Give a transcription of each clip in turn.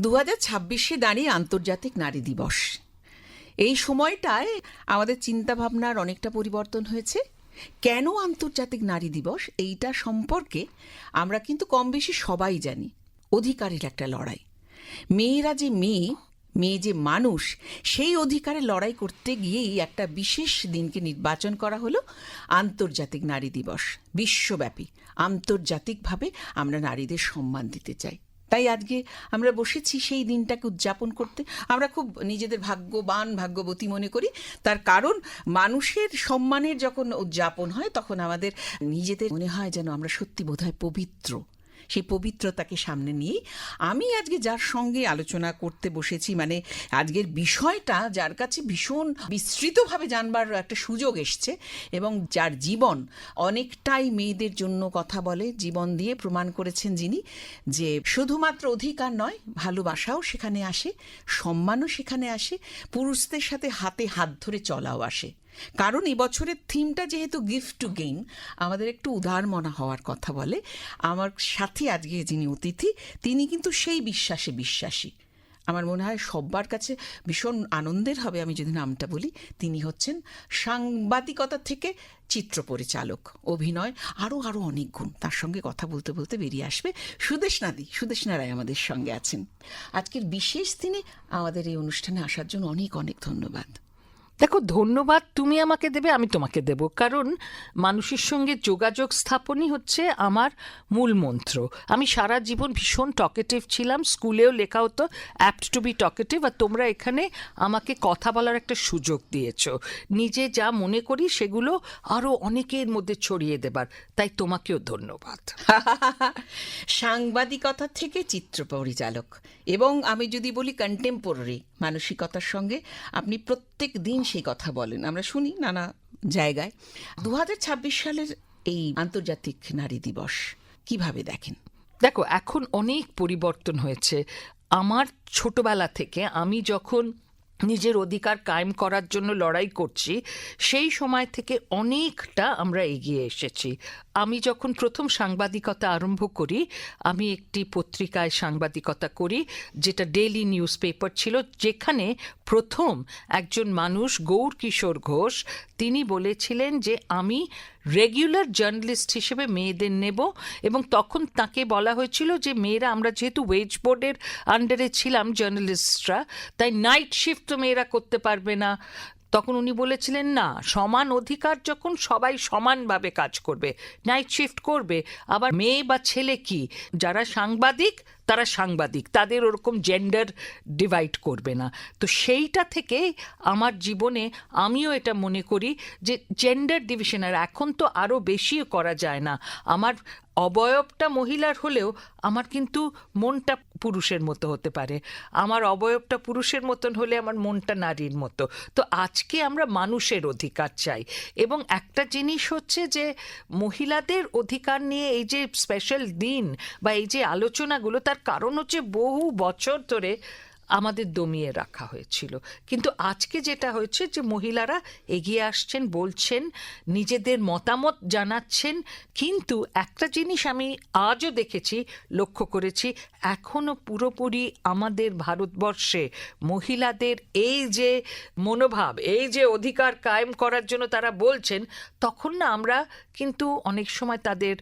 2026-এ দাঁড়িয়ে আন্তর্জাতিক নারী দিবস। এই সময়টায় আমাদের চিন্তাভাবনার অনেকটা পরিবর্তন হয়েছে। কেন আন্তর্জাতিক নারী দিবস এইটা সম্পর্কে আমরা কিন্তু কম বেশি সবাই জানি। অধিকারের একটা লড়াই, মেয়েরা যে মেয়ে যে মানুষ, সেই অধিকারে লড়াই করতে গিয়েই একটা বিশেষ দিনকে নির্বাচন করা হলো আন্তর্জাতিক নারী দিবস। বিশ্বব্যাপী আন্তর্জাতিকভাবে আমরা নারীদের সম্মান দিতে চাই। তাই আজকে আমরা বসেছি সেই দিনটাকে উদযাপন করতে। আমরা খুব নিজেদের ভাগ্যবান ভাগ্যবতী মনে করি, তার কারণ মানুষের সম্মানের যখন উদযাপন হয় তখন আমাদের নিজেদের মনে হয় যেন আমরা সত্যি বোধহয় পবিত্র। সেই পবিত্রতাকে সামনে নিয়েই আমি আজকে যার সঙ্গে আলোচনা করতে বসেছি, মানে আজকের বিষয়টা যার কাছে ভীষণ বিস্তৃতভাবে জানবার একটা সুযোগ এসছে এবং যার জীবন অনেকটাই মেয়েদের জন্য কথা বলে, জীবন দিয়ে প্রমাণ করেছেন যিনি যে শুধুমাত্র অধিকার নয়, ভালোবাসাও সেখানে আসে, সম্মানও সেখানে আসে, পুরুষদের সাথে হাতে হাত ধরে চলাও আসে। কারণ এবছরের থিমটা যেহেতু গিফট টু গেইন, আমাদের একটু উদারমনা হওয়ার কথা বলে। আমার সাথে আজকে যিনি অতিথি, তিনি কিন্তু সেই বিশ্বাসে বিশ্বাসী। আমার মনে হয় সবার কাছে ভীষণ আনন্দের হবে আমি যদি নামটা বলি। তিনি হচ্ছেন সাংবাদিকতা থেকে চিত্র পরিচালক, অভিনয়, আরও অনেক গুণ। তার সঙ্গে কথা বলতে বলতে বেরিয়ে আসবে সুদেষ্ণা রায় আমাদের সঙ্গে আছেন। আজকের বিশেষ দিনে আমাদের এই অনুষ্ঠানে আসার জন্য অনেক অনেক ধন্যবাদ। দেখো, ধন্যবাদ তুমি আমাকে দেবে, আমি তোমাকে দেব, কারণ মানুষের সঙ্গে যোগাযোগ স্থাপনই হচ্ছে আমার মূল মন্ত্র। আমি সারা জীবন ভীষণ টকেটিভ ছিলাম, স্কুলেও লেখা হতো অ্যাপ্ট টু বি টকেটিভ, আর তোমরা এখানে আমাকে কথা বলার একটা সুযোগ দিয়েছো, নিজে যা মনে করি সেগুলো আরও অনেকের মধ্যে ছড়িয়ে দেবার, তাই তোমাকেও ধন্যবাদ। সাংবাদিকতা থেকে চিত্র পরিচালক, এবং আমি যদি বলি কন্টেম্পোরারি মানসিকতার সঙ্গে আপনি প্রত্যেক দিন সেই কথা বলেন, আমরা শুনি নানা জায়গায়। 2026 সালের এই আন্তর্জাতিক নারী দিবস কিভাবে দেখেন? দেখো, এখন অনেক পরিবর্তন হয়েছে। আমার ছোটবেলা থেকে আমি যখন নিজের অধিকার কায়েম করার জন্য লড়াই করছি, সেই সময় থেকে অনেকটা আমরা এগিয়ে এসেছি। আমি যখন প্রথম সাংবাদিকতা আরম্ভ করি, আমি একটি পত্রিকায় সাংবাদিকতা করি যেটা ডেইলি নিউজ পেপার ছিল, যেখানে প্রথম একজন মানুষ গৌর কিশোর ঘোষ, তিনি বলেছিলেন যে আমি রেগুলার জার্নালিস্ট হিসেবে মেয়েদের নেব, এবং তখন তাকে বলা হয়েছিল যে মেয়েরা, আমরা যেহেতু ওয়েজ বোর্ডের আন্ডারে ছিলাম জার্নালিস্টরা, তাই নাইট শিফট তো মেয়েরা করতে পারবে না। তখন উনি বলেছিলেন না, সমান অধিকার যখন সবাই সমানভাবে কাজ করবে, নাইট শিফট করবে। আবার মেয়ে বা ছেলে কি, যারা সাংবাদিক তারা সাংবাদিক, তাদের ওরকম জেন্ডার ডিভাইড করবে না। তো সেইটা থেকে আমার জীবনে আমিও এটা মনে করি যে জেন্ডার ডিভিশন, আর এখন তো আরও বেশিও করা যায় না। আমার অবয়বটা মহিলার হলেও আমার কিন্তু মনটা পুরুষের মতো হতে পারে, আমার অবয়বটা পুরুষের মতন হলে আমার মনটা নারীর মতো। তো আজকে আমরা মানুষের অধিকার চাই, এবং একটা জিনিস হচ্ছে যে মহিলাদের অধিকার নিয়ে এই যে স্পেশাল দিন বা এই যে আলোচনাগুলো, তার কারণ হচ্ছে বহু বছর ধরে আমাদের দমিয়ে রাখা হয়েছিল। কিন্তু আজকে যেটা হয়েছে যে মহিলারা এগিয়ে আসছেন, বলছেন, নিজেদের মতামত জানাচ্ছেন। কিন্তু একটা জিনিস আমি আজও দেখেছি, লক্ষ্য করেছি, এখনো পুরোপুরি আমাদের ভারতবর্ষে মহিলাদের এই যে মনোভাব, এই যে অধিকার কায়েম করার জন্য তারা বলছেন, তখন না আমরা কিন্তু অনেক সময় তাদের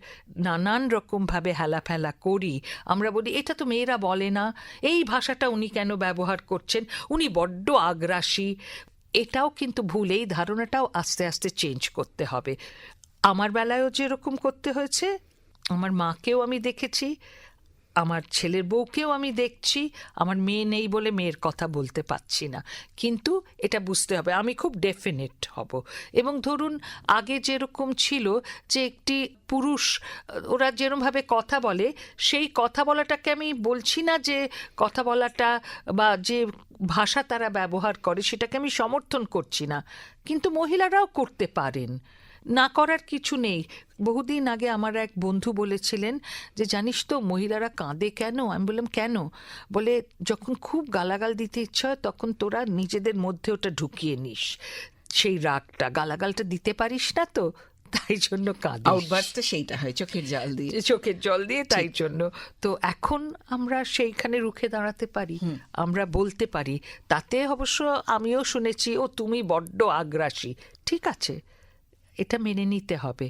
নানান রকমভাবে হেলাফেলা করি। আমরা বলি এটা তো মেয়েরা বলে না, এই ভাষাটা উনি কেন ব্যবহার করছেন, উনি বড্ড আগ্রাসী। এটাও কিন্তু ভুল, এই ধারণাটাও আস্তে আস্তে চেঞ্জ করতে হবে। আমার বেলায়ও যেরকম করতে হয়েছে, আমার মাকেও আমি দেখেছি, আমার ছেলের বউকেও আমি দেখছি। আমার মেয়ে নেই বলে মেয়ের কথা বলতে পারছি না, কিন্তু এটা বুঝতে হবে, আমি খুব ডেফিনেট হব। এবং ধরুন আগে যেরকম ছিল যে একটি পুরুষ, ওরা যেরকমভাবে কথা বলে, সেই কথা বলাটাকে আমি বলছি না যে কথা বলাটা বা যে ভাষা তারা ব্যবহার করে সেটাকে আমি সমর্থন করছি না, কিন্তু মহিলারাও করতে পারেন, না করার কিছু নেই। বহুদিন আগে আমার এক বন্ধু বলেছিলেন যে জানিস তো মহিলারা কাঁদে কেন? আমি বললাম কেন? বলে যখন খুব গালাগাল দিতে ইচ্ছা হয় তখন তোরা নিজেদের মধ্যে ওটা ঢুকিয়ে নিস, সেই রাগটা, গালাগালটা দিতে পারিস না তো তাই জন্য কাঁদিস, আউটবার্সটা সেইটা হয় চোখের জল দিয়ে। চোখের জল দিয়ে, তাই জন্য। তো এখন আমরা সেইখানে রুখে দাঁড়াতে পারি, আমরা বলতে পারি। তাতে অবশ্য আমিও শুনেছি, ও তুমি বড্ড আগ্রাসী। ঠিক আছে, এটা মেনে নিতে হবে।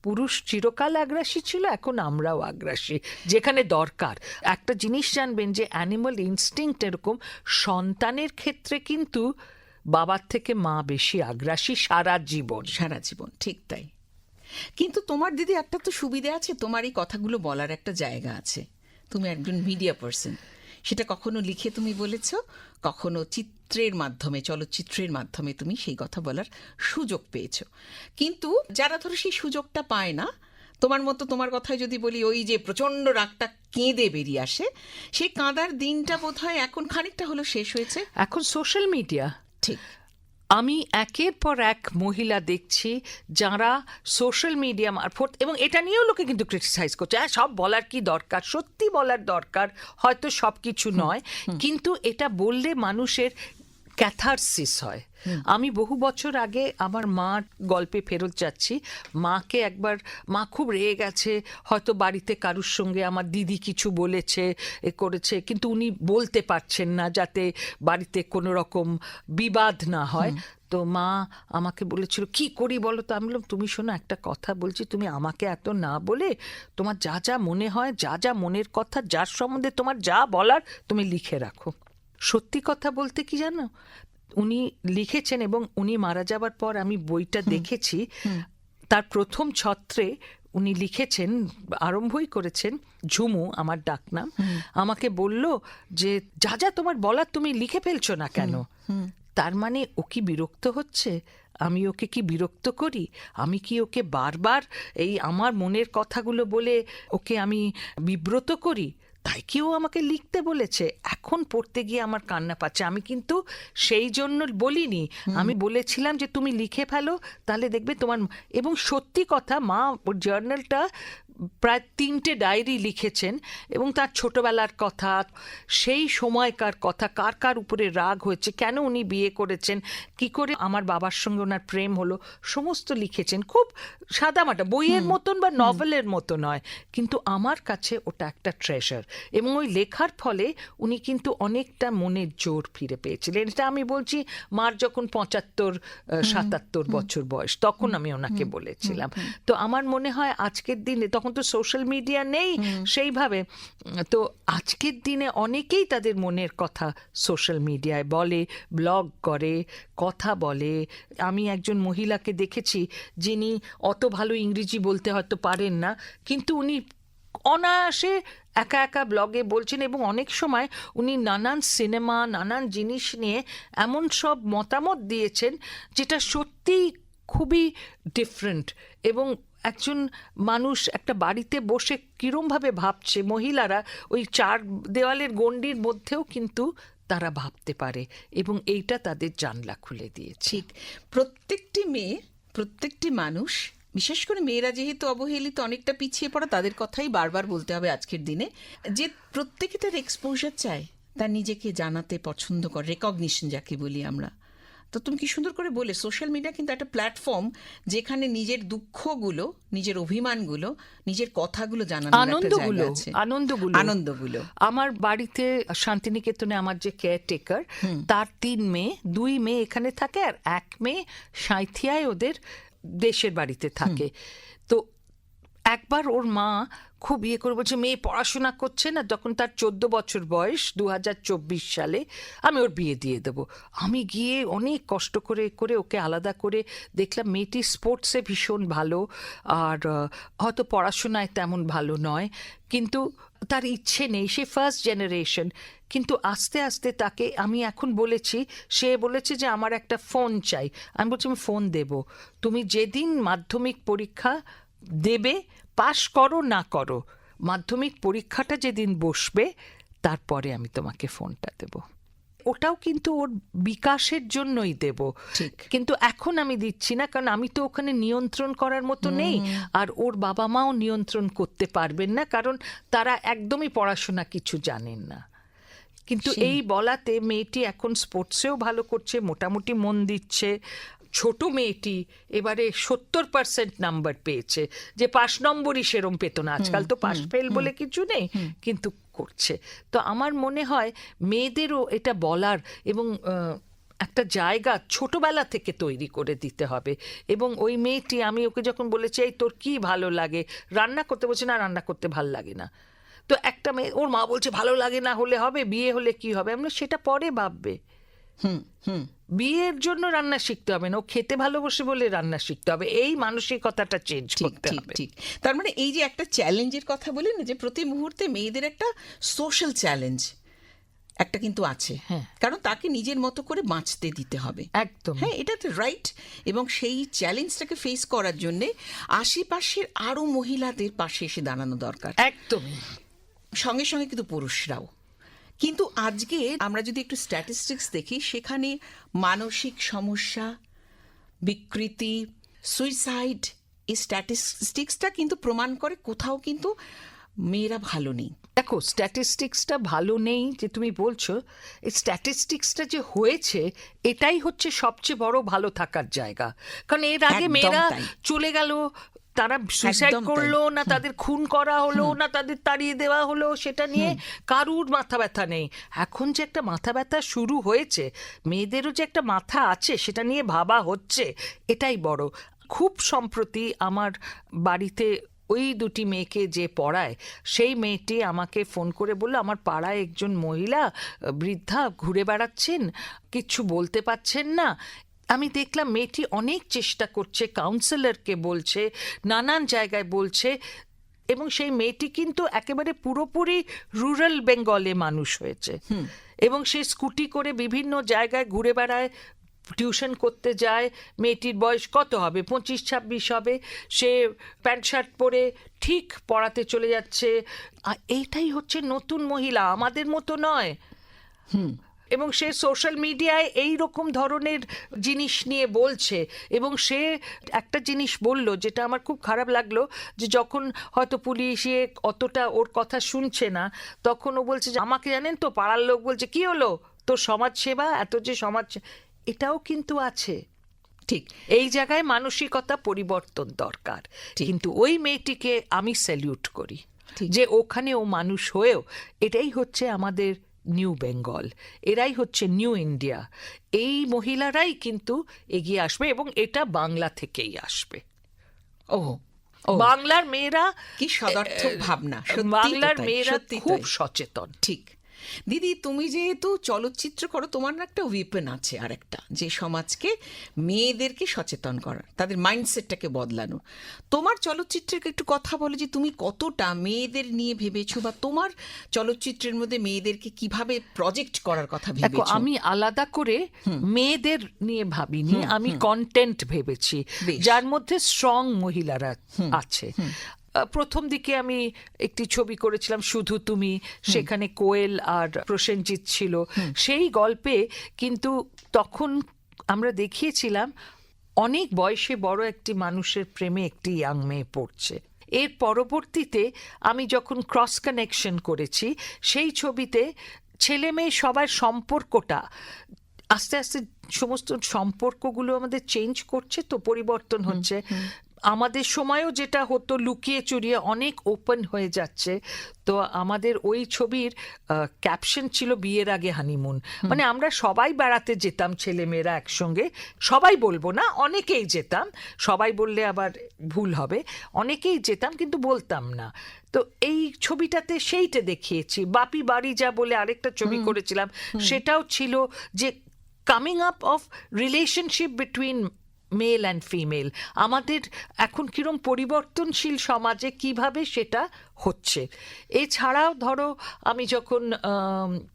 পুরুষ চিরকাল আগ্রাসী ছিল, এখন আমরাও আগ্রাসী যেখানে দরকার। একটা জিনিস জানবেন যে অ্যানিমাল ইনস্টিংক্ট এরকম, সন্তানের ক্ষেত্রে কিন্তু বাবার থেকে মা বেশি আগ্রাসী সারা জীবন। সারা জীবন, ঠিক তাই। কিন্তু তোমার দিদি একটা তো সুবিধা আছে, তোমার এই কথাগুলো বলার একটা জায়গা আছে। তুমি একজন মিডিয়া পার্সন, সেটা কখনো লিখে তুমি বলেছো, কখনো চিত্রের মাধ্যমে, চলচ্চিত্রের মাধ্যমে তুমি সেই কথা বলার সুযোগ পেয়েছো। কিন্তু যারা ধরো সেই সুযোগটা পায় না, তোমার মতো, তোমার কথায় যদি বলি, ওই যে প্রচণ্ড রাগটা কেঁদে বেরিয়ে আসে, সেই কাঁদার দিনটা বোধহয় এখন খানিকটা হলো শেষ হয়েছে। এখন সোশ্যাল মিডিয়া, ঠিক। আমি একের পর এক মহিলা দেখছি যারা সোশ্যাল মিডিয়া মারফত, এবং এটা নিয়েও লোকে কিন্তু ক্রিটিসাইজ করছে, হ্যাঁ সব বলার কি দরকার, সত্যি বলার দরকার, হয়তো সব কিছু নয়, কিন্তু এটা বললে মানুষের ক্যাথারসিস হয়। আমি বহু বছর আগে আমার মার গল্পে ফেরত যাচ্ছি। মাকে একবার, মা খুব রেগে গেছে, হয়তো বাড়িতে কারুর সঙ্গে আমার দিদি কিছু বলেছে, এ করেছে, কিন্তু উনি বলতে পারছেন না যাতে বাড়িতে কোনো রকম বিবাদ না হয়। তো মা আমাকে বলেছিল, কি করি বলো তো? আমি বললাম, তুমি শোনো, একটা কথা বলছি, তুমি আমাকে এত না বলে তোমার যা যা মনে হয়, যা যা মনের কথা, যার সম্বন্ধে তোমার যা বলার, তুমি লিখে রাখো। সত্যি কথা বলতে কি জানো, উনি লিখেছেন, এবং উনি মারা যাবার পর আমি বইটা দেখেছি, তার প্রথম ছত্রে উনি লিখেছেন, আরম্ভই করেছেন, ঝুমু আমার ডাকনাম, আমাকে বলল যে যা যা তোমার বলার তুমি লিখে ফেলছো না কেন? তার মানে ও কি বিরক্ত হচ্ছে? আমি ওকে কি বিরক্ত করি? আমি কি ওকে বারবার এই আমার মনের কথাগুলো বলে ওকে আমি বিব্রত করি? তাই কি ও আমাকে লিখতে বলেছে? এখন পড়তে গিয়ে আমার কান্না পাচ্ছে। আমি কিন্তু সেই জন্য বলিনি, আমি বলেছিলাম যে তুমি লিখে ফেলো, তাহলে দেখবে তোমার। এবং সত্যি কথা, মা ওর জার্নালটা প্রায় 3টে ডায়েরি লিখেছেন, এবং তার ছোটবেলার কথা, সেই সময়কার কথা, কার কার উপরে রাগ হয়েছে, কেন উনি বিয়ে করেছেন, কি করে আমার বাবার সঙ্গে ওনার প্রেম হলো, সমস্ত লিখেছেন। খুব সাদামাটা, বইয়ের মতন বা নভেলের মতো নয়, কিন্তু আমার কাছে ওটা একটা ট্রেজার। এবং ওই লেখার ফলে উনি কিন্তু অনেকটা মনের জোর ফিরে পেয়েছিলেন। এটা আমি বলছি, মার যখন 75-77 বছর বয়স, তখন আমি ওনাকে বলেছিলাম। তো আমার মনে হয় আজকের দিনে, তখন তো সোশ্যাল মিডিয়া নেই সেইভাবে, তো আজকের দিনে অনেকেই তাদের মনের কথা সোশ্যাল মিডিয়ায় বলে, ব্লগ করে, কথা বলে। আমি একজন মহিলাকে দেখেছি যিনি অত ভালো ইংরেজি বলতে হয়তো পারেন না, কিন্তু উনি অনায়াসে একা একা ব্লগে বলছেন, এবং অনেক সময় উনি নানান সিনেমা, নানান জিনিস নিয়ে এমন সব মতামত দিয়েছেন যেটা সত্যি খুবই ডিফারেন্ট। এবং একজন মানুষ একটা বাড়িতে বসে কিরমভাবে ভাবছে, মহিলারা ওই 4 দেওয়ালের গণ্ডির মধ্যেও কিন্তু তারা ভাবতে পারে, এবং এইটা তাদের জানলা খুলে দিয়েছে। ঠিক। প্রত্যেকটি মেয়ে, প্রত্যেকটি মানুষ, বিশেষ করে মেয়েরা যেহেতু অবহেলিত, অনেকটা পিছিয়ে পড়া, তাদের কথাই বারবার বলতে হবে আজকের দিনে, যে প্রত্যেকে তার এক্সপোজার চায়, তার নিজেকে জানাতে পছন্দ করে, রেকগনিশন যাকে বলি আমরা। তো তুমি কি সুন্দর করে বলে, সোশ্যাল মিডিয়া কিন্তু একটা প্ল্যাটফর্ম যেখানে নিজের দুঃখগুলো, নিজের অভিমানগুলো, নিজের কথাগুলো জানানোর একটা জায়গা আছে। আনন্দগুলো আমার বাড়িতে শান্তিনিকেতনে আমার যে কেয়ারটেকার, তার 3 মেয়ে, 2 মেয়ে এখানে থাকে, আর 1 মেয়ে সাঁইথিয়ায় ওদের দেশের বাড়িতে থাকে। তো একবার ওর মা খুব ইয়ে করে বলছে, মেয়ে পড়াশোনা করছে না, তখন তার 14 বছর বয়স, 2024 সালে আমি ওর বিয়ে দিয়ে দেবো। আমি গিয়ে অনেক কষ্ট করে করে ওকে আলাদা করে দেখলাম, মেয়েটি স্পোর্টসে ভীষণ ভালো, আর হয়তো পড়াশোনায় তেমন ভালো নয়, কিন্তু তার ইচ্ছে নেই, সে ফার্স্ট জেনারেশন। কিন্তু আস্তে আস্তে তাকে আমি এখন বলেছি, সে বলেছে যে আমার একটা ফোন চাই। আমি বলছি, আমি ফোন দেব, তুমি যেদিন মাধ্যমিক পরীক্ষা দেবে, পাশ করো না করো, মাধ্যমিক পরীক্ষাটা যেদিন বসবে, তারপরে আমি তোমাকে ফোনটা দেব। ওটাও কিন্তু ওর বিকাশের জন্যই দেব, কিন্তু এখন আমি দিচ্ছি না, কারণ আমি তো ওখানে নিয়ন্ত্রণ করার মতো নেই, আর ওর বাবা মাও নিয়ন্ত্রণ করতে পারবেন না, কারণ তারা একদমই পড়াশোনা কিছু জানেন না। কিন্তু এই বলাতে মেয়েটি এখন স্পোর্টসেও ভালো করছে, মোটামুটি মন দিচ্ছে, ছোট মেয়েটি এবারে 70% নাম্বার পেয়েছে, যে 5 নম্বরই সেরম পেত না, আজকাল তো পাস ফেল বলে কিছু নেই, কিন্তু করছে। তো আমার মনে হয় মেয়েদেরও এটা বলার এবং একটা জায়গা ছোটবেলা থেকে তৈরি করে দিতে হবে। এবং ওই মেয়েটি, আমি ওকে যখন বলেছি এই তোর কি ভালো লাগে, রান্না করতে, বলছে না রান্না করতে ভাল লাগে না। তো একটা মেয়ে, ওর মা বলছে ভালো লাগে না হলে হবে, বিয়ে হলে কি হবে, আমরা সেটা পরে ভাববে। বিয়ের জন্য রান্না শিখতে হবে না, ও খেতে ভালোবাসে বলে রান্না শিখতে হবে, এই মানসিকতাটা চেঞ্জ করতে হবে। ঠিক। তার মানে এই যে একটা চ্যালেঞ্জের কথা বলি না, যে প্রতি মুহূর্তে মেয়েদের একটা সোশ্যাল চ্যালেঞ্জ একটা কিন্তু আছে, কারণ তাকে নিজের মতো করে বাঁচতে দিতে হবে। একদম, হ্যাঁ, এটা তো রাইট। এবং সেই চ্যালেঞ্জটাকে ফেস করার জন্যে আশেপাশের আরো মহিলাদের পাশে এসে দাঁড়ানো দরকার, একদমই। সঙ্গে সঙ্গে কিন্তু পুরুষরাও। কিন্তু আজকে আমরা যদি একটু স্ট্যাটিস্টিক্স দেখি, সেখানে মানসিক সমস্যা, বিকৃতি, সুইসাইড, এই স্ট্যাটিস্টিক্সটা কিন্তু প্রমাণ করে কোথাও কিন্তু মেয়েরা ভালো নেই। দেখো, স্ট্যাটিস্টিক্সটা ভালো নেই যে তুমি বলছো, এই স্ট্যাটিস্টিক্সটা যে হয়েছে এটাই হচ্ছে সবচেয়ে বড় ভালো থাকার জায়গা। কারণ এর আগে একদম মেয়েরা তাই। চলে গেল, তারা সুইসাইড একদম তাই। করলো না, তাদের খুন করা হলো না, তাদের তাড়িয়ে দেওয়া হলো, সেটা নিয়ে কারুর মাথা ব্যথা নেই। এখন যে একটা মাথা ব্যথা শুরু হয়েছে, মেয়েদেরও যে একটা মাথা আছে সেটা নিয়ে ভাবা হচ্ছে, এটাই বড়। খুব সম্প্রতি আমার বাড়িতে ওই দুটি মেয়েকে যে পড়ায়, সেই মেয়েটি আমাকে ফোন করে বলল, আমার পাড়ায় একজন মহিলা বৃদ্ধা ঘুরে বেড়াচ্ছেন, কিচ্ছু বলতে পারছেন না। আমি দেখলাম মেয়েটি অনেক চেষ্টা করছে, কাউন্সিলরকে বলছে, নানান জায়গায় বলছে, এবং সেই মেয়েটি কিন্তু একেবারে পুরোপুরি রুরাল বেঙ্গলে মানুষ হয়েছে, এবং সে স্কুটি করে বিভিন্ন জায়গায় ঘুরে বেড়ায়, টিউশন করতে যায়। মেয়েটির বয়স কত হবে, 25-26 হবে। সে প্যান্ট শার্ট পরে ঠিক পড়াতে চলে যাচ্ছে। আর এইটাই হচ্ছে নতুন মহিলা, আমাদের মতো নয়। এবং সে সোশ্যাল মিডিয়ায় এই রকম ধরনের জিনিস নিয়ে বলছে। এবং সে একটা জিনিস বলল যেটা আমার খুব খারাপ লাগলো, যে যখন হয়তো পুলিশে অতটা ওর কথা শুনছে না, তখন ও বলছে যে আমাকে জানেন তো, পাড়ার লোক বলছে কি হলো তোর সমাজ সেবা, এত যে সমাজ, এটাও কিন্তু আছে। ঠিক, এই জায়গায় মানসিকতা পরিবর্তন দরকার। কিন্তু ওই মেয়েটিকে আমি স্যালিউট করি, যে ওখানে ও মানুষ হয়েও, এটাই হচ্ছে আমাদের নিউ বেঙ্গল, এরাই হচ্ছে নিউ ইন্ডিয়া। এই মহিলারাই কিন্তু এগিয়ে আসবে, এবং এটা বাংলা থেকেই আসবে। বাংলার মেয়েরা কি সদর্থক ভাবনা, বাংলার মেয়েরা খুব সচেতন। ঠিক। দিদি, তুমি যেহেতু চলচ্চিত্র করো, তোমার একটা উইপেন আছে আর একটা, যে সমাজকে, মেয়েদেরকে সচেতন করার, তাদের মাইন্ডসেটটাকে বদলানো। তোমার চলচ্চিত্রের একটু কথা বলে, যে তুমি কতটা মেয়েদের নিয়ে ভেবেছো, বা তোমার চলচ্চিত্রের মধ্যে মেয়েদেরকে কিভাবে প্রজেক্ট করার কথা ভেবেছো? আমি আলাদা করে মেয়েদের নিয়ে ভাবিনি, আমি কন্টেন্ট ভেবেছি যার মধ্যে স্ট্রং মহিলারা আছে। প্রথম দিকে আমি একটি ছবি করেছিলাম শুধু তুমি, সেখানে কোয়েল আর প্রসেনজিৎ ছিল। সেই গল্পে কিন্তু তখন আমরা দেখিয়েছিলাম অনেক বয়সে বড় একটি মানুষের প্রেমে একটি ইয়াং মেয়ে পড়ছে। এর পরবর্তীতে আমি যখন ক্রস কানেকশন করেছি, সেই ছবিতে ছেলে মেয়ে সবার সম্পর্কটা আস্তে আস্তে, সমস্ত সম্পর্কগুলো আমাদের চেঞ্জ করছে, তো পরিবর্তন হচ্ছে। আমাদের সময়ও যেটা হতো লুকিয়ে চুরিয়ে, অনেক ওপেন হয়ে যাচ্ছে। তো আমাদের ওই ছবির ক্যাপশন ছিল বিয়ের আগে হানিমুন। মানে আমরা সবাই বেড়াতে যেতাম, ছেলেমেয়েরা একসঙ্গে, সবাই বলবো না, অনেকেই যেতাম, সবাই বললে আবার ভুল হবে, অনেকেই যেতাম কিন্তু বলতাম না। তো এই ছবিটাতে সেইটা দেখিয়েছি। বাপি বাড়ি যা বলে আরেকটা ছবি করেছিলাম, সেটাও ছিল যে coming up of relationship between male and female. আমাদের এখন কিরম পরিবর্তনশীল সমাজে কিভাবে সেটা হচ্ছে। এছাড়াও ধরো, আমি যখন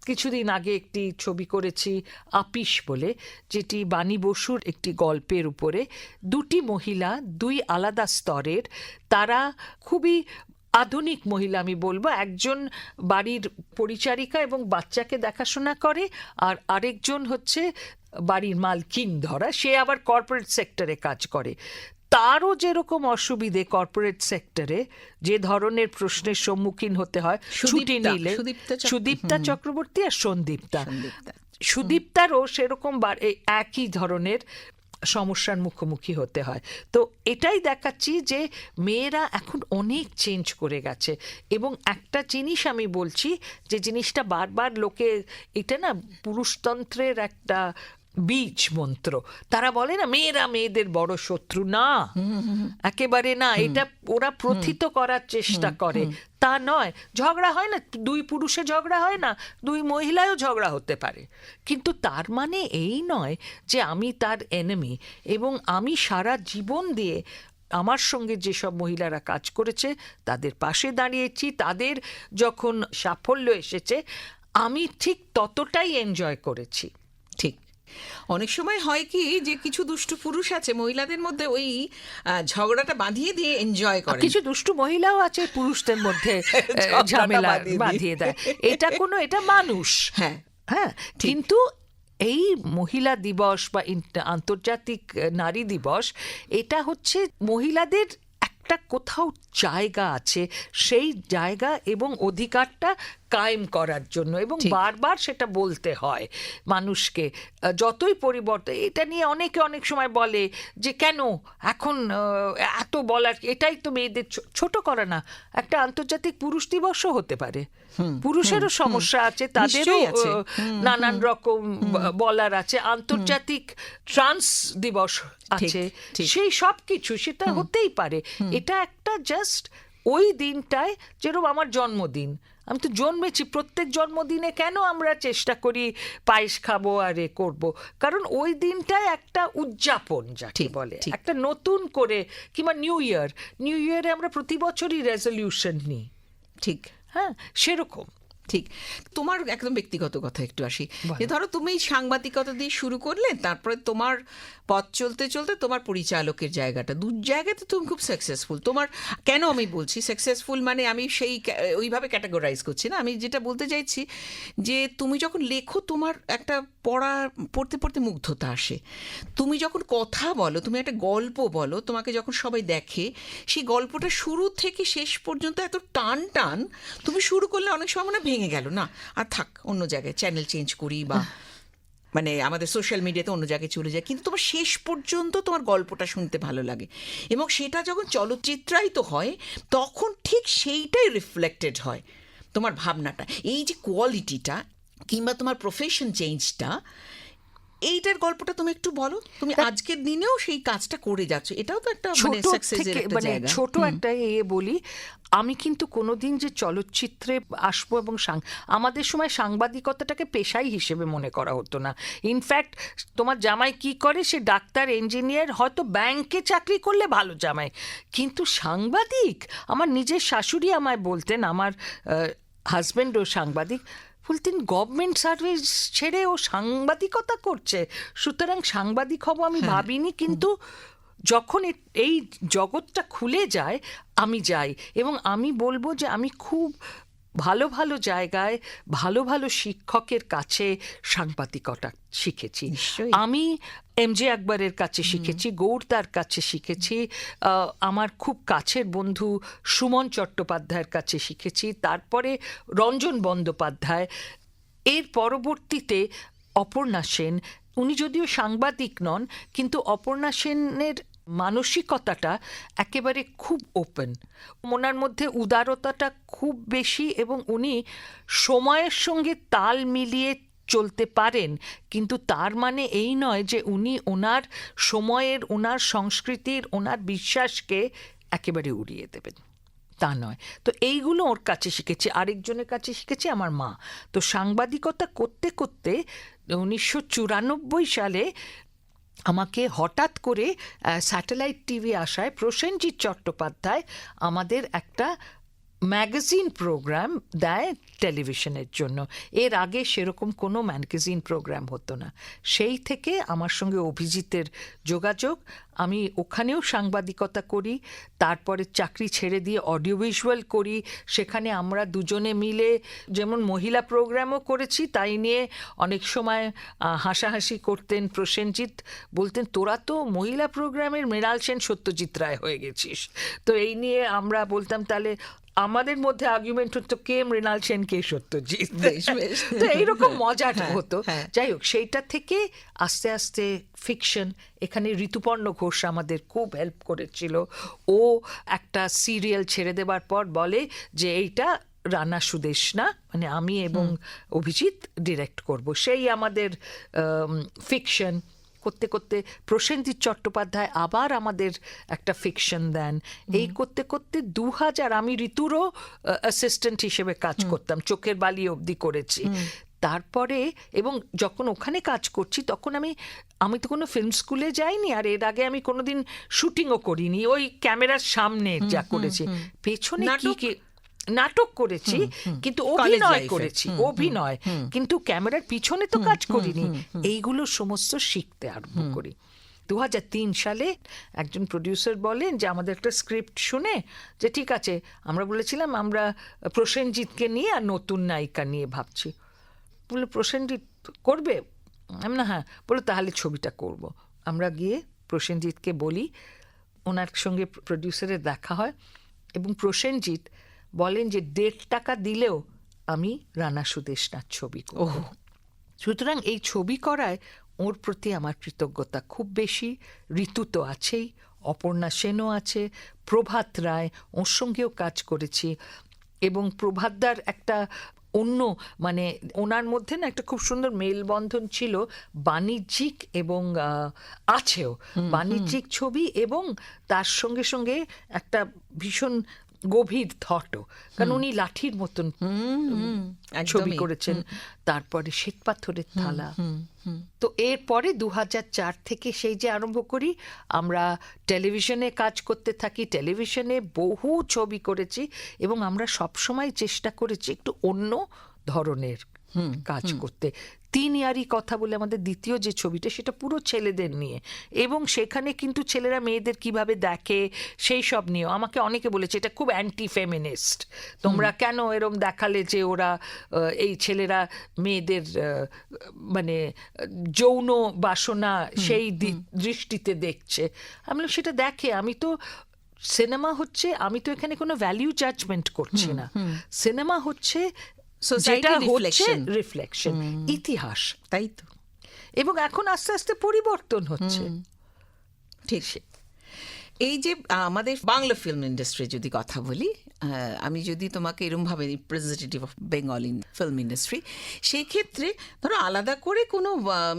কিছুদিন আগে একটি ছবি করেছি আপিস বলে, যেটি বাণী বসুর একটি গল্পের উপরে, দুটি মহিলা, দুই আলাদা স্তরের, তারা খুবই আধুনিক মহিলা আমি বলবো। একজন বাড়ির পরিচারিকা এবং বাচ্চাকে দেখাশোনা করে, আর আরেকজন হচ্ছে বাড়ির মালকিন ধরা, সে আবার কর্পোরেট সেক্টরে কাজ করে। তারও যেরকম অসুবিধে কর্পোরেট সেক্টরে, যে ধরনের প্রশ্নের সম্মুখীন হতে হয়, ছুটি নিলে, সুদীপ্তা চক্রবর্তী আর সন্দীপ্তা, সুদীপ্তারও সেরকম একই ধরনের সমস্যার মুখোমুখি হতে হয়। তো এটাই দেখাচ্ছি যে মেয়েরা এখন অনেক চেঞ্জ করে গেছে। এবং একটা জিনিস আমি বলছি, যে জিনিসটা বারবার লোকে, এটা না পুরুষতন্ত্রের একটা বীজ মন্ত্র। তারা বলে না মেয়েরা মেয়েদের বড় শত্রু, না, একেবারে না। এটা ওরা প্রথিত করার চেষ্টা করে, তা নয়। ঝগড়া হয় না, দুই পুরুষে ঝগড়া হয় না, দুই মহিলায়ও ঝগড়া হতে পারে, কিন্তু তার মানে এই নয় যে আমি তার এনিমি। এবং আমি সারা জীবন দিয়ে আমার সঙ্গে যেসব মহিলারা কাজ করেছে তাদের পাশে দাঁড়িয়েছি, তাদের যখন সাফল্য এসেছে আমি ঠিক ততটাই এনজয় করেছি। ঠিক। অনেক সময় হয় কি যে কিছু দুষ্টু পুরুষ আছে মহিলাদের মধ্যে, ওই ঝগড়াটা বাঁধিয়ে দিয়ে এনজয় করে। কিছু দুষ্টু মহিলাও আছে পুরুষদের মধ্যে ঝামেলা বাঁধিয়ে দেয়। এটা মানুষ। হ্যাঁ, হ্যাঁ, কিন্তু এই মহিলা দিবস বা আন্তর্জাতিক নারী দিবস, এটা হচ্ছে মহিলাদের একটা কোথাও জায়গা আছে, সেই জায়গা এবং অধিকারটা কায়েম করার জন্য। এবং বারবার সেটা বলতে হয় মানুষকে, যতই পরিবর্তন। এটা নিয়ে অনেকে অনেক সময় বলে যে কেন এখন এত বলার, এটাই তো মেয়েদের ছোট করা না। একটা আন্তর্জাতিক পুরুষ দিবসও হতে পারে, পুরুষেরও সমস্যা আছে, তাদেরও নানান রকম বলার আছে। আন্তর্জাতিক ট্রান্স দিবস আছে, সেই সব কিছু সেটা হতেই পারে। এটা একটা জাস্ট ওই দিনটায়, যেরকম আমার জন্মদিন, আমি তো জন্মেছি, প্রত্যেক জন্মদিনে কেন আমরা চেষ্টা করি পায়েস খাবো আর এ করবো, কারণ ওই দিনটায় একটা উদযাপন যাকে বলে, একটা নতুন করে। কিংবা নিউ ইয়ারে আমরা প্রতি বছরই রেজলিউশন নিই, ঠিক। হ্যাঁ, সেরকম। ঠিক। তোমার একদম ব্যক্তিগত কথা একটু আসি, যে ধরো তুমি সাংবাদিকতা দিয়ে শুরু করলে, তারপরে তোমার পথ চলতে চলতে তোমার পরিচালকের জায়গাটা, দু জায়গাতে তুমি খুব সাকসেসফুল। তোমার কেন আমি বলছি সাকসেসফুল, মানে আমি সেই ওইভাবে ক্যাটাগরাইজ করছি না, আমি যেটা বলতে চাইছি যে তুমি যখন লেখো তোমার একটা পড়তে পড়তে মুগ্ধতা আসে। তুমি যখন কথা বলো, তুমি একটা গল্প বলো, তোমাকে যখন সবাই দেখে, সেই গল্পটা শুরু থেকে শেষ পর্যন্ত এত টান, তুমি শুরু করলে অনেক সময় মনে ভেঙে গেল, না আর থাক, অন্য জায়গায় চ্যানেল চেঞ্জ করি, বা মানে আমাদের সোশ্যাল মিডিয়াতে অন্য জায়গায় চলে যায়, কিন্তু তোমার শেষ পর্যন্ত তোমার গল্পটা শুনতে ভালো লাগে। এবং সেটা যখন চলচ্চিত্রায়িত হয় তখন ঠিক সেইটাই রিফ্লেক্টেড হয়, তোমার ভাবনাটা, এই যে কোয়ালিটিটা কিংবা তোমার প্রফেশন চেঞ্জটা, এইটার গল্পটা তুমি একটু বলো। তুমি আজকের দিনেও সেই কাজটা করে যাচ্ছ, এটাও তো একটা মানে সাকসেসের একটা জায়গা। ছোট একটা বলি, আমি কিন্তু কোনোদিন যে চলচ্চিত্রে আসবো এবং আমাদের সময় সাংবাদিকতাটাকে পেশাই হিসেবে মনে করা হতো না। ইনফ্যাক্ট তোমার জামাই কি করে, সে ডাক্তার, ইঞ্জিনিয়ার, হয়তো ব্যাংকে চাকরি করলে ভালো জামাই, কিন্তু সাংবাদিক, আমার নিজের শাশুড়ি আমায় বলতেন, আমার হাজব্যান্ডও সাংবাদিক, বলতেন গভর্নমেন্ট সার্ভিস ছেড়ে ও সাংবাদিকতা করছে, সুতরাং সাংবাদিক হব আমি ভাবিনি। কিন্তু যখন এই জগৎটা খুলে যায় আমি যাই, এবং আমি বলবো যে আমি খুব ভালো ভালো জায়গায় ভালো ভালো শিক্ষকের কাছে সাংবাদিকতা শিখেছি। আমি এমজে আকবরের কাছে শিখেছি, গৌরদার কাছে শিখেছি, আমার খুব কাছের বন্ধু সুমন চট্টোপাধ্যায়ের কাছে শিখেছি, তারপরে রঞ্জন বন্দ্যোপাধ্যায়, এর পরবর্তীতে অপর্ণা সেন। উনি যদিও সাংবাদিক নন, কিন্তু অপর্ণা সেনের মানসিকতাটা একেবারে খুব ওপেন, ওনার মধ্যে উদারতাটা খুব বেশি, এবং উনি সময়ের সঙ্গে তাল মিলিয়ে চলতে পারেন, কিন্তু তার মানে এই নয় যে উনি ওনার সময়ের, ওনার সংস্কৃতির, ওনার বিশ্বাসকে একেবারে উড়িয়ে দেবেন, তা নয়। তো এইগুলো ওর কাছে শিখেছি। আরেকজনের কাছে শিখেছি আমার মা। তো সাংবাদিকতা করতে করতে 1994 সালে আমাকে হঠাৎ করে স্যাটেলাইট টিভি আসায় প্রসেনজিৎ চট্টোপাধ্যায় আমাদের একটা ম্যাগাজিন প্রোগ্রাম দেয় টেলিভিশনের জন্য। এর আগে সেরকম কোনো ম্যাগাজিন প্রোগ্রাম হতো না। সেই থেকে আমার সঙ্গে অভিজিতের যোগাযোগ, আমি ওখানেও সাংবাদিকতা করি, তারপরে চাকরি ছেড়ে দিয়ে অডিও ভিজুয়াল করি। সেখানে আমরা দুজনে মিলে যেমন মহিলা প্রোগ্রামও করেছি, তাই নিয়ে অনেক সময় হাসাহাসি করতেন প্রসেনজিৎ, বলতেন তোরা তো মহিলা প্রোগ্রামের মৃণাল সেন সত্যজিৎ রায় হয়ে গেছিস। তো এই নিয়ে আমরা বলতাম তাহলে আমাদের মধ্যে আর্গুমেন্ট হতো কে মৃণাল সেন কে সত্যজিৎ, বেশ, বেশ। তো এইরকম মজা হতো। হ্যাঁ। যাই হোক, সেইটা থেকে আস্তে আস্তে ফিকশন, এখানে ঋতুপর্ণ ঘোষ আমাদের খুব হেল্প করেছিল। ও একটা সিরিয়াল ছেড়ে দেবার পর বলে যে এইটা রানা সুদেশনা, মানে আমি এবং অভিজিৎ ডিরেক্ট করব। সেই আমাদের ফিকশন করতে করতে প্রসেনজিৎ চট্টোপাধ্যায় আবার আমাদের একটা ফিকশন দেন। এই করতে করতে 2000 আমি ঋতুরও অ্যাসিস্ট্যান্ট হিসেবে কাজ করতাম, চোখের বালি অবধি করেছি। তারপরে এবং যখন ওখানে কাজ করছি তখন আমি তো কোনো ফিল্ম স্কুলে যাইনি, আর এর আগে আমি কোনোদিন শুটিংও করিনি। ওই ক্যামেরার সামনে যা করেছি, পেছনে কি কি নাটক করেছি, কিন্তু অভিনয় করেছি, অভিনয়, কিন্তু ক্যামেরার পিছনে তো কাজ করিনি। এইগুলো সমস্ত শিখতে আরম্ভ করি। 2003 সালে একজন প্রডিউসার বলেন যে আমাদের একটা স্ক্রিপ্ট শুনে যে ঠিক আছে, আমরা বলেছিলাম আমরা প্রসেনজিৎকে নিয়ে আর নতুন নায়িকা নিয়ে ভাবছি। বলে প্রসেনজিৎ করবে? আমি না, হ্যাঁ। বলো তাহলে ছবিটা করব। আমরা গিয়ে প্রসেনজিৎকে বলি, ওনার সঙ্গে প্রডিউসারের দেখা হয় এবং প্রসেনজিৎ বলেন যে 1.5 টাকা দিলেও আমি রানা সুদেশনার ছবি করব। সুতরাং এই ছবি করায় ওর প্রতি আমার কৃতজ্ঞতা খুব বেশি। ঋতু তো আছেই, অপর্ণা সেনও আছে, প্রভাত রায়, ওর সঙ্গেও কাজ করেছি। এবং প্রভাতদার একটা অন্য, মানে ওনার মধ্যে না একটা খুব সুন্দর মেলবন্ধন ছিল, বাণিজ্যিক এবং আছেও বাণিজ্যিক ছবি, এবং তার সঙ্গে সঙ্গে একটা ভীষণ গভীর থটও, কারণ উনি লাঠির মতন ছবি করেছেন। তারপরে শ্বেত পাথরের থালা। তো এরপরে 2004 থেকে সেই যে আরম্ভ করি, আমরা টেলিভিশনে কাজ করতে থাকি, টেলিভিশনে বহু ছবি করেছি এবং আমরা সবসময় চেষ্টা করেছি একটু অন্য ধরনের কাজ করতে। 3 ইয়ারই কথা বলে আমাদের দ্বিতীয় যে ছবিটা, সেটা পুরো ছেলেদের নিয়ে, এবং সেখানে কিন্তু ছেলেরা মেয়েদের কিভাবে দেখে সেই সব নিয়েও আমাকে অনেকে বলেছে এটা খুব অ্যান্টি ফেমিনিস্ট, তোমরা কেন এরম দেখালে যে ওরা এই ছেলেরা মেয়েদের মানে যৌন বাসনা সেই দৃষ্টিতে দেখছে। আমি বললাম সেটা দেখে, আমি তো সিনেমা হচ্ছে, আমি তো এখানে কোনো ভ্যালিউ জাজমেন্ট করছি না, সিনেমা হচ্ছে যেটা হচ্ছে রিফ্লেকশন, ইতিহাস, তাই তো। এবং এখন আস্তে আস্তে পরিবর্তন হচ্ছে। ঠিক। এই যে আমাদের বাংলা ফিল্ম ইন্ডাস্ট্রি যদি কথা বলি, আমি যদি তোমাকে এরমভাবে representative of Bengal film industry, সেই ক্ষেত্রে ধরো আলাদা করে কোনো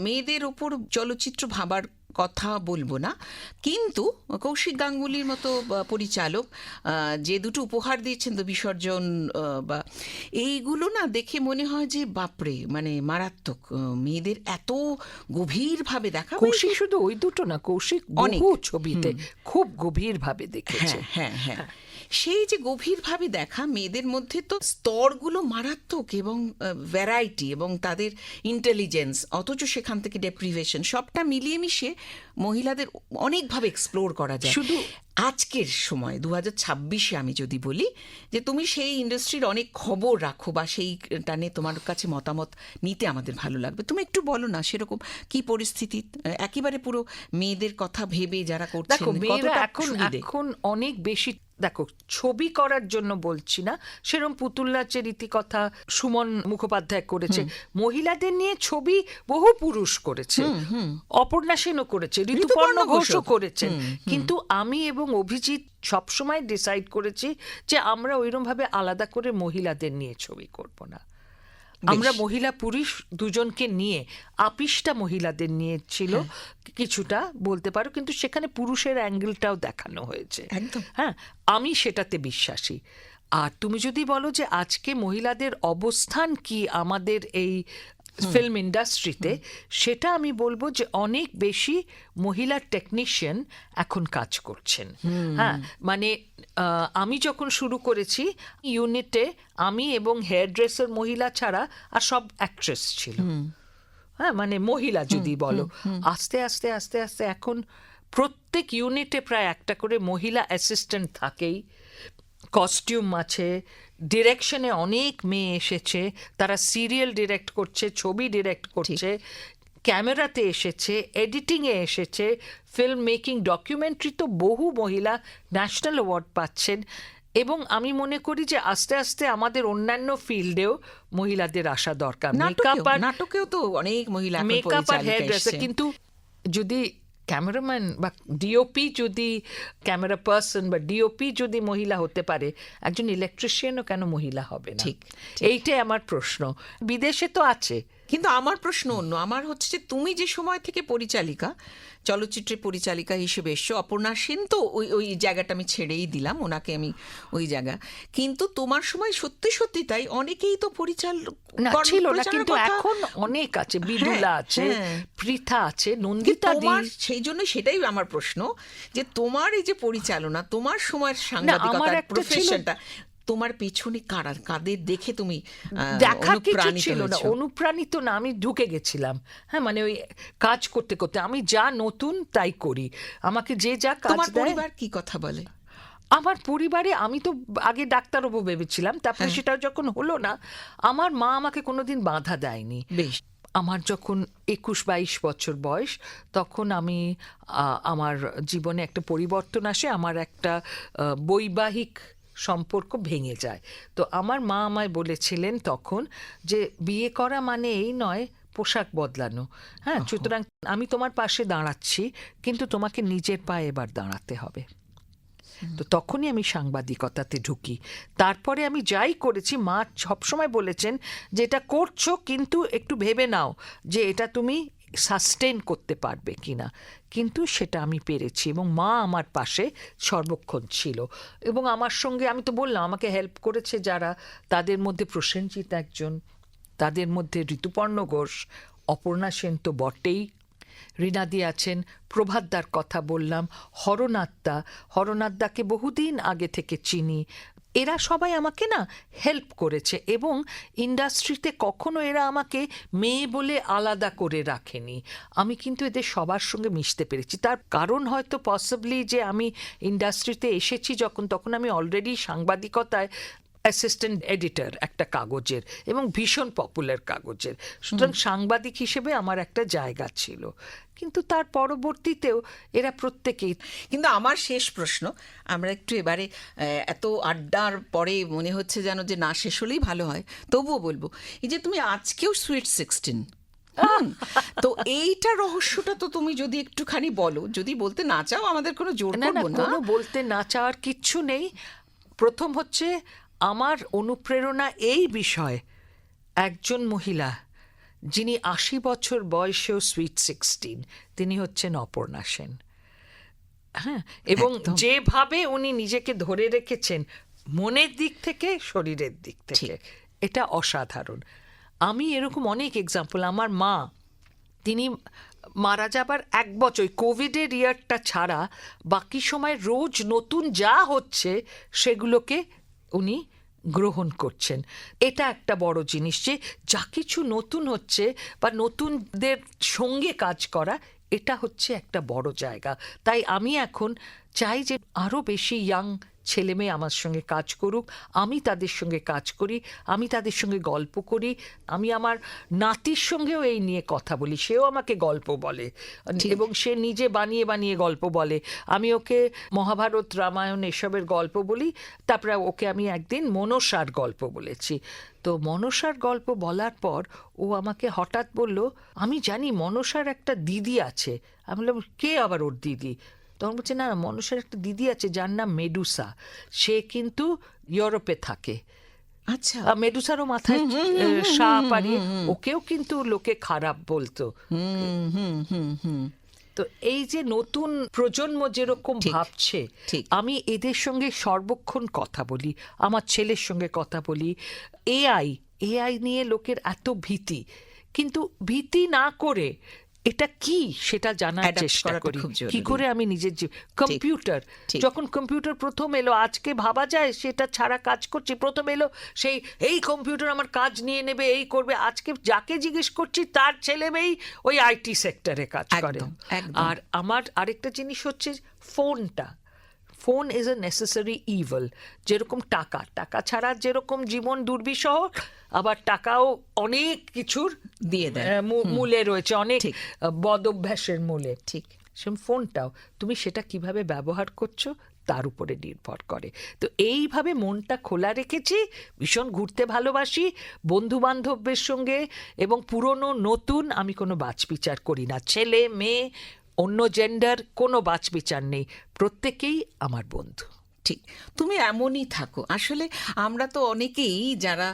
মেয়েদের ওপর চলচ্চিত্র ভাবার কথা বলবো না, কিন্তু কৌশিক গাঙ্গুলির মতো পরিচালক যে দুটো উপহার দিয়েছেন, তো বিসর্জন বা এইগুলো না দেখে মনে হয় যে বাপরে, মানে মারাত্মক, মেয়েদের এত গভীরভাবে দেখা। কৌশিক শুধু ওই দুটো না, কৌশিক বহু ছবিতে খুব গভীরভাবে দেখেছে। হ্যাঁ হ্যাঁ, সেই যে গভীরভাবে দেখা, মেয়েদের মধ্যে তো স্তরগুলো মারাত্মক, এবং ভ্যারাইটি এবং তাদের ইন্টেলিজেন্স, অথচ সেখান থেকে ডেপ্রিভেশন, সবটা মিলিয়ে মিশিয়ে মহিলাদের অনেকভাবে এক্সপ্লোর করা যায়। শুধু আজকের সময় 2026-এ আমি যদি বলি যে তুমি সেই ইন্ডাস্ট্রির অনেক খবর রাখো, বা সেইটা নিয়ে তোমার কাছে মতামত নিতে আমাদের ভালো লাগবে। তুমি একটু বলো না সেরকম কি পরিস্থিতি, একেবারে পুরো মেয়েদের কথা ভেবে যারা করছেন। দেখো, মেয়েরা এখন অনেক বেশি, দেখো ছবি করার জন্য বলছি না, সেরকম পুতুল নাচের রীতিকথা সুমন মুখোপাধ্যায় করেছে, মহিলাদের নিয়ে ছবি বহু পুরুষ করেছে, অপর্ণা সেনও করেছে, ঋতুপর্ণ ঘোষও করেছেন। কিন্তু আমি এবং অভিজিৎ সবসময় ডিসাইড করেছি যে আমরা ওইরকম ভাবে আলাদা করে মহিলাদের নিয়ে ছবি করব না। আমরা মহিলা পুরুষ দুজনকে নিয়ে, আপিসটা মহিলাদের নিয়ে ছিল কিছুটা বলতে পারো, কিন্তু সেখানে পুরুষের অ্যাঙ্গেলটাও দেখানো হয়েছে। একদম, হ্যাঁ, আমি সেটাতে বিশ্বাসী। আর তুমি যদি বলো যে আজকে মহিলাদের অবস্থান কি আমাদের এই ফিল্ম ইন্ডাস্ট্রিতে, সেটা আমি বলবো যে অনেক বেশি মহিলা টেকনিশিয়ান এখন কাজ করছেন। হ্যাঁ, মানে আমি যখন শুরু করেছি ইউনিটে, আমি এবং হেয়ার ড্রেসার মহিলা ছাড়া আর সব অ্যাক্ট্রেস ছিল। হ্যাঁ, মানে মহিলা যদি বলো, আস্তে আস্তে আস্তে আস্তে এখন প্রত্যেক ইউনিটে প্রায় একটা করে মহিলা অ্যাসিস্ট্যান্ট থাকেই, কস্টিউম আছে, ডিরেকশনে অনেক মেয়ে এসেছে, তারা সিরিয়াল ডিরেক্ট করছে, ছবি ডিরেক্ট করছে, ক্যামেরাতে এসেছে, এডিটিংয়ে এসেছে, ফিল্ম মেকিং, ডকুমেন্টারি তো বহু মহিলা ন্যাশনাল অ্যাওয়ার্ড পাচ্ছেন। এবং আমি মনে করি যে আস্তে আস্তে আমাদের অন্যান্য ফিল্ডেও মহিলাদের আসা দরকার। মেকআপ আর নাটকেও তো অনেক মহিলা এখন মেকআপ আর হেয়ার পরিচালিকা ড্রেসার, এসছে। কিন্তু যদি ক্যামেরাম্যান বা ডিওপি যদি ক্যামেরা পার্সন বা ডিওপি যদি মহিলা হতে পারে, একজন ইলেকট্রিশিয়ানও কেন মহিলা হবে না? ঠিক, এইটাই আমার প্রশ্ন। বিদেশে তো আছে। কিন্তু আমার প্রশ্ন অন্য, আমার হচ্ছে যে তুমি যে সময় থেকে পরিচালিকা, চলচ্চিত্রের পরিচালিকা হিসেবে এসছো, অপর্ণা সেন তো ওই ওই জায়গাটা আমি ছেড়েই দিলাম, ওনাকে আমি ওই জায়গা, কিন্তু তোমার সময় সত্যি সত্যি তাই অনেকেই তো না ছিল না, কিন্তু এখন অনেক আছে। বিদুলা আছে, পৃথা আছে, নন্দিতা দি। সেই জন্য সেটাই আমার প্রশ্ন, যে তোমার এই যে পরিচালনা, তোমার সময়ের আমার সাংবাদিকতার একটা ছিল- প্রফেশনটা, তোমার পেছনে কাদের দেখে তুমি দেখার কিছু অনুপ্রাণিত ছিল না, হয়েছো? অনুপ্রাণিত না, আমি ঢুকে গেছিলাম। হ্যাঁ, মানে ওই কাজ করতে করতে আমি যা নতুন তাই করি, আমাকে যে যা কাজ তোমার দেয়। পরিবার কি কথা বলে? আমার পরিবারে আমি তো আগে ডাক্তার হবো ভেবেছিলাম, তারপরে সেটা যখন হলো না, আমার মা আমাকে কোনোদিন বাধা দেয়নি। বেশ। আমার যখন 21-22 বছর বয়স, তখন আমি আমার জীবনে একটা পরিবর্তন আসে, আমার একটা বৈবাহিক সম্পর্ক ভেঙে যায়। তো আমার মা আমায় বলেছিলেন তখন যে বিয়ে করা মানে এই নয় পোশাক বদলানো। হ্যাঁ, সুতরাং আমি তোমার পাশে দাঁড়াচ্ছি, কিন্তু তোমাকে নিজের পায়ে এবার দাঁড়াতে হবে। তো তখনই আমি সাংবাদিকতাতে ঢুকি। তারপরে আমি যাই করেছি, মা সবসময় বলেছেন যে এটা করছো কিন্তু একটু ভেবে নাও যে এটা তুমি সাস্টেন করতে পারবে কিনা। কিন্তু সেটা আমি পেরেছি, এবং মা আমার পাশে সর্বক্ষণ ছিল। এবং আমার সঙ্গে, আমি তো বললাম, আমাকে হেল্প করেছে যারা, তাদের মধ্যে প্রসেনজিৎ একজন, তাদের মধ্যে ঋতুপর্ণ ঘোষ, অপর্ণা সেন তো বটেই, রীনাদি আছেন, প্রভাতদার কথা বললাম, হরনাথদাকে বহুদিন আগে থেকে চিনি। এরা সবাই আমাকে না হেল্প করেছে, এবং ইন্ডাস্ট্রিতে কখনো এরা আমাকে মেয়ে বলে আলাদা করে রাখেনি। আমি কিন্তু এদের সবার সঙ্গে মিশতে পেরেছি। তার কারণ হয়তো পসিবলি যে আমি ইন্ডাস্ট্রিতে এসেছি যখন, তখন আমি অলরেডি সাংবাদিকতায় অ্যাসিস্ট্যান্ট এডিটর একটা কাগজের, এবং ভীষণ পপুলার কাগজের। সুতরাং সাংবাদিক হিসেবে আমার একটা জায়গা ছিল। কিন্তু তার পরবর্তীতেও এরা প্রত্যেকেই। কিন্তু আমার শেষ প্রশ্ন, আমরা একটু এবারে এত আড্ডার পরে মনে হচ্ছে যেন যে না শেষ হলেই ভালো হয়, তবুও বলবো, এই যে তুমি আজকেও সুইট 16, তো এইটা রহস্যটা তো তুমি যদি একটুখানি বলো, যদি বলতে না চাও আমাদের কোনো জোর না না, করবো না। কোনো বলতে না চাওয়ার কিচ্ছু নেই। প্রথম হচ্ছে আমার অনুপ্রেরণা এই বিষয়, একজন মহিলা যিনি 80 বছর বয়সেও সুইট 16, তিনি হচ্ছেন অপর্ণা সেন। হ্যাঁ, এবং যেভাবে উনি নিজেকে ধরে রেখেছেন মনের দিক থেকে, শরীরের দিক থেকে, এটা অসাধারণ। আমি এরকম অনেক এক্সাম্পল, আমার মা, তিনি মারা যাবার 1 বছর, কোভিডের ইয়ারটা ছাড়া বাকি সময় রোজ নতুন যা হচ্ছে সেগুলোকে উনি গ্রহণ করছেন। এটা একটা বড় জিনিস, যে যা কিছু নতুন হচ্ছে বা নতুনদের সঙ্গে কাজ করা, এটা হচ্ছে একটা বড় জায়গা। তাই আমি এখন চাই যে আরও বেশি ইয়াং ছেলে মেয়ে আমার সঙ্গে কাজ করুক, আমি তাদের সঙ্গে কাজ করি, আমি তাদের সঙ্গে গল্প করি। আমি আমার নাতির সঙ্গেও এই নিয়ে কথা বলি, সেও আমাকে গল্প বলে, এবং সে নিজে বানিয়ে বানিয়ে গল্প বলে। আমি ওকে মহাভারত, রামায়ণ এসবের গল্প বলি। তারপরে ওকে আমি একদিন মনসার গল্প বলেছি। তো মনসার গল্প বলার পর ও আমাকে হঠাৎ বলল, আমি জানি মনসার একটা দিদি আছে। আমি বললাম, কে আবার ওর দিদি? তখন বলছে, না, মনসার একটা দিদি আছে যার নাম মেডুসা, সে কিন্তু ইউরোপে থাকে। আচ্ছা, মেডুসারও মাথায় সাপ আরিয়ে, ওকেও কিন্তু লোকে খারাপ বলতো। তো এই যে নতুন প্রজন্ম যেরকম ভাবছে, আমি এদের সঙ্গে সর্বক্ষণ কথা বলি, আমার ছেলের সঙ্গে কথা বলি। এআই নিয়ে লোকের এত ভীতি, কিন্তু ভীতি না করে এটা কি সেটা জানার চেষ্টা করি। কি করে আমি নিজের কম্পিউটার, যখন কম্পিউটার প্রথম এলো, আজকে ভাবা যায় সেটা ছাড়া কাজ করছি। প্রথম এলো সেই, এই কম্পিউটার আমার কাজ নিয়ে নেবে, এই করবে। আজকে যাকে জিজ্ঞেস করছি তার ছেলে মেয়েই ওই আইটি সেক্টরে কাজ করে। আর আমার আরেকটা জিনিস হচ্ছে phone is a necessary evil. যেরকম টাকা ছাড়া যেরকম জীবন দুর্বিষহ, আবার টাকাও অনেক কিছুর দিয়ে দেয়, মূলে রয়েছে, অনেক বদ অভ্যাসের মূলে। ঠিক ফোনটাও তুমি সেটা কিভাবে ব্যবহার করছো তার উপরে নির্ভর করে। তো এইভাবে মনটা খোলা রেখেছি, ভীষণ ঘুরতে ভালোবাসি বন্ধু বান্ধবের সঙ্গে, এবং পুরনো নতুন আমি কোনো বাছবিচার করি না, ছেলে মেয়ে অন্য জেন্ডার কোনো বাছবিচার নেই, প্রত্যেকেই আমার বন্ধু। ঠিক, তুমি এমনই থাকো। আসলে আমরা তো অনেকেই যারা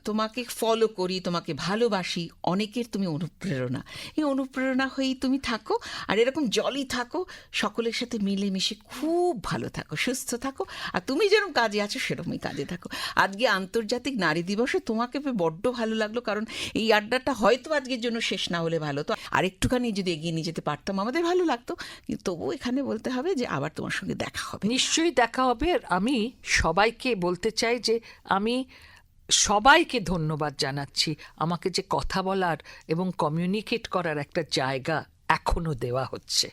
তোমাকে ফলো করি, তোমাকে ভালোবাসি, অনেকের তুমি অনুপ্রেরণা। এই অনুপ্রেরণা হয়েই তুমি থাকো, আর এরকম জলই থাকো, সকলের সাথে মিলেমিশে খুব ভালো থাকো, সুস্থ থাকো, আর তুমি যেরকম কাজে আছো সেরকমই কাজে থাকো। আজকে আন্তর্জাতিক নারী দিবসে তোমাকে পেয়ে বড্ড ভালো লাগলো, কারণ এই আড্ডাটা হয়তো আজকের জন্য শেষ না হলে ভালো, তো আরেকটুখানি যদি এগিয়ে নিয়ে যেতে পারতাম আমাদের ভালো লাগতো, কিন্তু তবুও এখানে বলতে হবে যে আবার তোমার সঙ্গে দেখা হবে। নিশ্চয়ই দেখা হবে। আর আমি সবাইকে বলতে চাই যে আমি সবাইকে ধন্যবাদ জানাচ্ছি, আমাকে যে কথা বলার এবং কমিউনিকেট করার একটা জায়গা এখনো দেওয়া হচ্ছে।